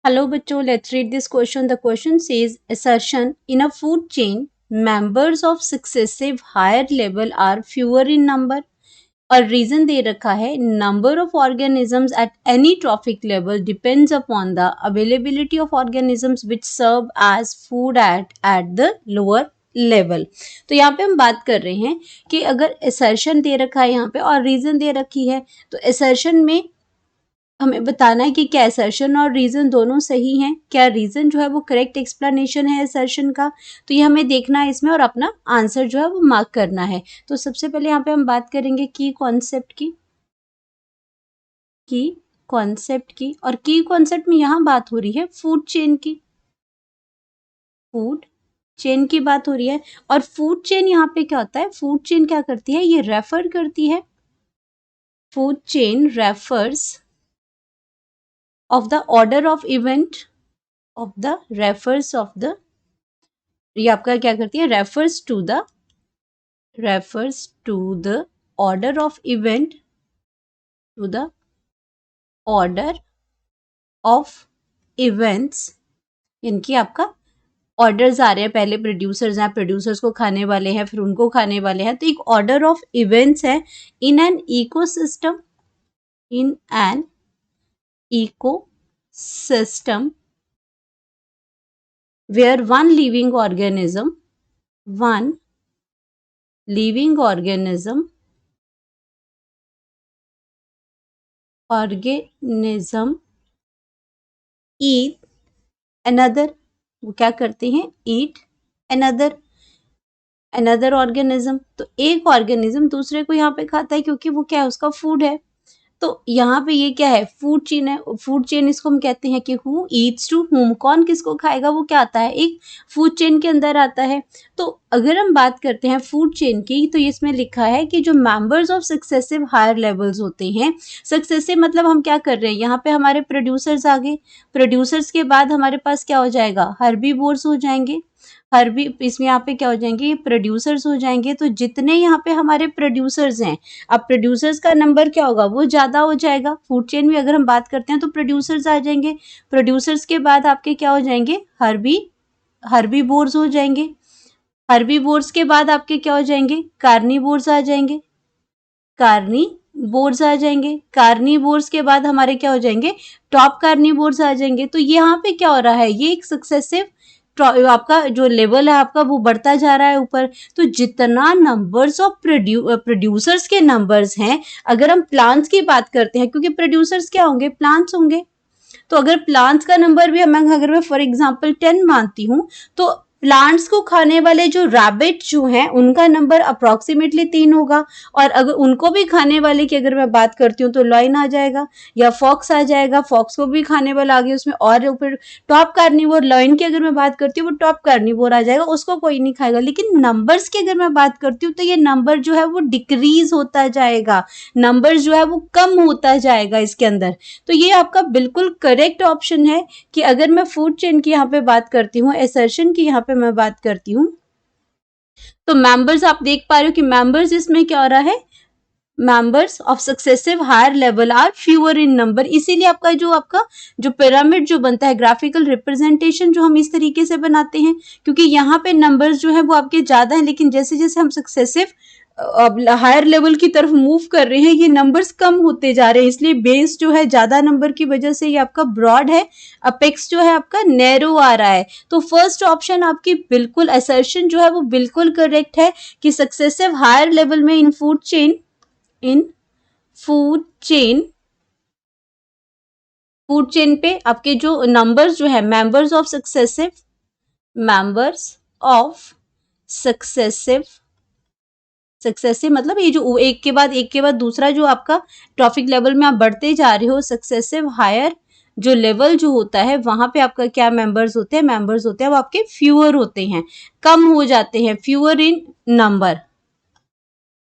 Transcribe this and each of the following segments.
Hello बच्चों, let's read this question. The question says assertion in a food chain members of successive higher level are fewer in number और reason दे रखा है number of organisms at any trophic level depends upon the availability of organisms which serve as food at the lower level. तो यहाँ पे हम बात कर रहे हैं कि अगर असर्शन दे रखा है यहाँ पे और रीजन दे रखी है तो असर्शन में हमें बताना है कि क्या असर्शन और रीजन दोनों सही हैं, क्या रीजन जो है वो करेक्ट एक्सप्लेनेशन है असर्शन का। तो ये हमें देखना है इसमें और अपना आंसर जो है वो मार्क करना है। तो सबसे पहले यहाँ पे हम बात करेंगे की कॉन्सेप्ट की और की कॉन्सेप्ट में यहाँ बात हो रही है फूड चेन की, फूड चेन की बात हो रही है। और फूड चेन यहाँ पे क्या होता है, फूड चेन क्या करती है, ये रेफर करती है, food chain refers of the order of event of the refers of the, ये आपका क्या करती है, refers to the order of event, to the order of events। इनकी आपका ऑर्डर्स आ रहे हैं, पहले प्रोड्यूसर्स हैं, प्रोड्यूसर्स को खाने वाले हैं, फिर उनको खाने वाले हैं, तो एक ऑर्डर ऑफ इवेंट्स है in an ecosystem, in an ecosystem where one living organism eat another, वो क्या करते हैं, eat another organism। तो एक ऑर्गेनिज्म दूसरे को यहाँ पे खाता है क्योंकि वो क्या है, उसका फूड है। तो यहाँ पे ये क्या है, फूड चेन है। फूड चेन इसको हम कहते हैं कि हु ईट्स टू हुम, कौन किसको खाएगा, वो क्या आता है, एक फूड चेन के अंदर आता है। तो अगर हम बात करते हैं फूड चेन की तो इसमें लिखा है कि जो members of successive higher levels होते हैं, सक्सेसिव मतलब हम क्या कर रहे हैं, यहाँ पे हमारे प्रोड्यूसर्स आ गए, प्रोड्यूसर्स के बाद हमारे पास क्या हो जाएगा, हर्बीवोर्स हो जाएंगे, इसमें यहाँ पे क्या हो जाएंगे, ये प्रोड्यूसर्स हो जाएंगे। तो जितने यहाँ पे हमारे प्रोड्यूसर्स हैं, अब प्रोड्यूसर्स का नंबर क्या होगा, वो ज़्यादा हो जाएगा। फूड चेन में अगर हम बात करते हैं तो प्रोड्यूसर्स आ जाएंगे, प्रोड्यूसर्स के बाद आपके क्या हो जाएंगे, हर्बीवोर्स हो जाएंगे, हर्बीवोर्स के बाद आपके क्या हो जाएंगे, कार्निवोर्स आ जाएंगे, कार्निवोर्स आ जाएंगे, कार्निवोर्स के बाद हमारे क्या हो जाएंगे, टॉप कार्निवोर्स आ जाएंगे। तो यहाँ पे क्या हो रहा है, ये एक सक्सेसिव आपका जो लेवल है आपका वो बढ़ता जा रहा है ऊपर। तो जितना नंबर्स ऑफ प्रोड्यूसर्स के नंबर्स हैं, अगर हम प्लांट्स की बात करते हैं, क्योंकि प्रोड्यूसर्स क्या होंगे, प्लांट्स होंगे, तो अगर प्लांट्स का नंबर भी अगर मैं फॉर एग्जांपल 10 मानती हूँ, तो प्लांट्स को खाने वाले जो रैबिट जो हैं उनका नंबर अप्रोक्सीमेटली 3 होगा। और अगर उनको भी खाने वाले की अगर मैं बात करती हूँ तो लॉयन आ जाएगा या फॉक्स आ जाएगा, फॉक्स को भी खाने वाला आ गया उसमें, और ऊपर टॉप कार्निवोर, लॉयन की अगर मैं बात करती हूँ वो टॉप कार्निवोर आ जाएगा, उसको कोई नहीं खाएगा। लेकिन नंबर्स की अगर मैं बात करती हूँ तो ये नंबर जो है वो डिक्रीज होता जाएगा, नंबर जो है वो कम होता जाएगा इसके अंदर। तो ये आपका बिल्कुल करेक्ट ऑप्शन है कि अगर मैं फूड चेन की यहाँ पे बात करती हूँ, असर्शन की यहाँ पे मैं बात करती हूँ, तो मेंबर्स आप देख पा रहे हो कि मेंबर्स इसमें क्या हो रहा है, members of successive higher level are fewer in number. इसीलिए आपका जो पिरामिड जो बनता है, ग्राफिकल रिप्रेजेंटेशन जो हम इस तरीके से बनाते हैं, क्योंकि यहाँ पे नंबर्स जो है वो आपके ज्यादा हैं, लेकिन जैसे जैसे हम सक्सेसिव हायर लेवल की तरफ मूव कर रहे हैं ये नंबर्स कम होते जा रहे हैं, इसलिए बेस जो है ज्यादा नंबर की वजह से ये आपका ब्रॉड है, अपेक्स जो है आपका नैरो आ रहा है। तो फर्स्ट ऑप्शन आपकी बिल्कुल, असर्शन जो है वो बिल्कुल करेक्ट है कि सक्सेसिव हायर लेवल में इन फूड चेन पे आपके जो नंबर्स जो है, मेंबर्स ऑफ सक्सेसिव मतलब ये जो एक के बाद दूसरा जो आपका ट्रॉफिक लेवल में आप बढ़ते जा रहे हो, सक्सेसिव हायर जो लेवल जो होता है वहां पे आपका क्या मेंबर्स होते हैं वो आपके फ्यूअर होते हैं, कम हो जाते हैं, फ्यूअर इन नंबर।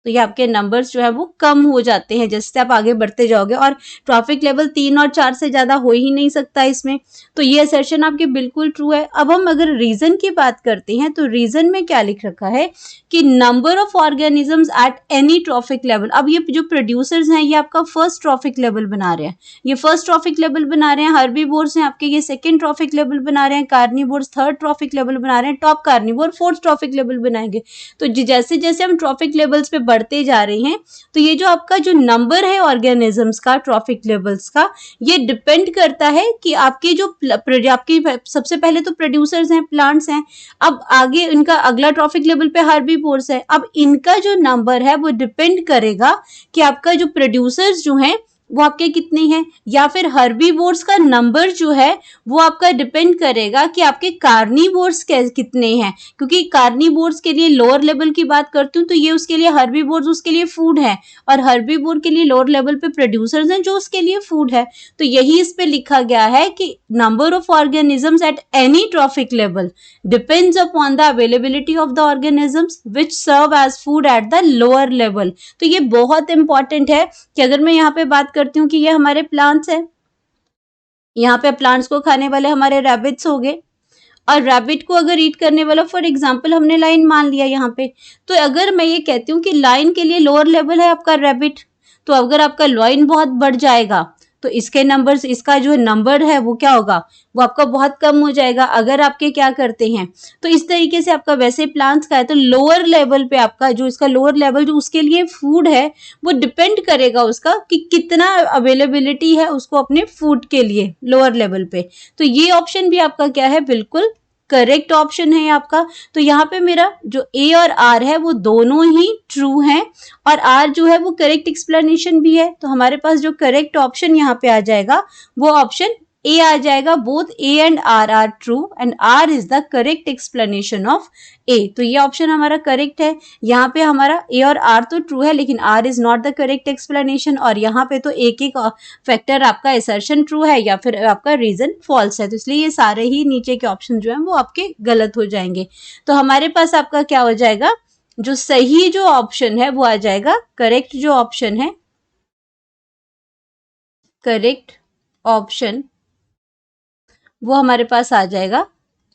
तो ये आपके नंबर्स जो है वो कम हो जाते हैं जैसे आप आगे बढ़ते जाओगे, और ट्रॉफिक लेवल 3 और 4 से ज़्यादा हो ही नहीं सकता इसमें। तो ये असर्शन आपके बिल्कुल ट्रू है। अब हम अगर रीज़न की बात करते हैं तो रीज़न में क्या लिख रखा है कि number of organisms at any trophic level. अब ये जो प्रोड्यूसर्स हैं ये आपका फर्स्ट ट्रॉफिक लेवल बना रहे हैं, ये फर्स्ट ट्रॉफिक लेवल बना रहे हैं। हर्बीवोर्स हैं आपके ये सेकंड ट्रॉफिक लेवल बना रहे हैं, कार्निवोर्स थर्ड ट्रॉफिक लेवल बना रहे हैं, top carnivore fourth trophic level बनाएंगे। तो जैसे जैसे हम ट्रॉफिक लेवल्स पे बढ़ते जा रहे हैं तो ये जो आपका जो नंबर है ऑर्गेनिजम्स का ट्रॉफिक लेवल्स का, ये डिपेंड करता है कि आपके जो आपकी सबसे पहले तो प्रोड्यूसर्स हैं, प्लांट्स हैं, अब आगे इनका अगला ट्रॉफिक लेवल पे हर्बीवोर्स है। अब इनका जो नंबर है वो डिपेंड करेगा कि आपका जो प्रोड्यूसर्स जो हैं वो आपके कितने हैं, या फिर हर्बीवोर्स का नंबर जो है वो आपका डिपेंड करेगा कि आपके कार्निवोर्स कितने हैं। क्योंकि कार्निवोर्स के लिए लोअर लेवल की बात करती हूँ तो ये उसके लिए हर्बीवोर्स उसके लिए फूड है, और हर्बीवोर के लिए लोअर लेवल पे प्रोड्यूसर्स हैं जो उसके लिए फूड है। तो यही इस पे लिखा गया है कि number of organisms at any trophic level depends upon the availability of the organisms which serve as food at the lower level. तो ये बहुत इंपॉर्टेंट है कि अगर मैं यहाँ पे बात करती हूँ कि ये हमारे प्लांट्स हैं, यहाँ पे प्लांट्स को खाने वाले हमारे रैबिट्स हो गए, और रैबिट को अगर ईट करने वाला फॉर एग्जांपल हमने लाइन मान लिया यहाँ पे, तो अगर मैं ये कहती हूँ कि लाइन के लिए लोअर लेवल है आपका रैबिट, तो अगर आपका लाइन बहुत बढ़ जाएगा तो इसके नंबर्स, इसका जो नंबर है वो क्या होगा, वो आपका बहुत कम हो जाएगा अगर आपके क्या करते हैं। तो इस तरीके से आपका वैसे प्लांट्स का है तो लोअर लेवल पे आपका जो इसका लोअर लेवल जो उसके लिए फूड है वो डिपेंड करेगा उसका कि कितना अवेलेबिलिटी है उसको अपने फूड के लिए लोअर लेवल पे। तो ये ऑप्शन भी आपका क्या है, बिल्कुल करेक्ट ऑप्शन है आपका। तो यहाँ पे मेरा जो ए और आर है वो दोनों ही ट्रू हैं, और आर जो है वो करेक्ट एक्सप्लेनेशन भी है। तो हमारे पास जो करेक्ट ऑप्शन यहाँ पे आ जाएगा वो ऑप्शन ए आ जाएगा। Both A and R true and R is the correct explanation of A. तो ये ऑप्शन हमारा करेक्ट है। यहाँ पे हमारा ए और आर तो ट्रू है लेकिन R is not the correct explanation, और यहाँ पे तो एक एक फैक्टर आपका असर्शन ट्रू है या फिर आपका रीजन फॉल्स है। तो इसलिए ये सारे ही नीचे के ऑप्शन जो है वो आपके गलत हो जाएंगे। तो हमारे पास आपका क्या हो जाएगा, जो सही जो ऑप्शन है वो आ जाएगा, करेक्ट जो ऑप्शन है, करेक्ट ऑप्शन वो हमारे पास आ जाएगा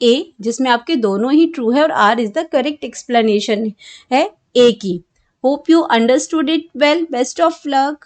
ए, जिसमें आपके दोनों ही ट्रू है और R is the correct explanation है ए की। Hope you understood it well. Best of luck.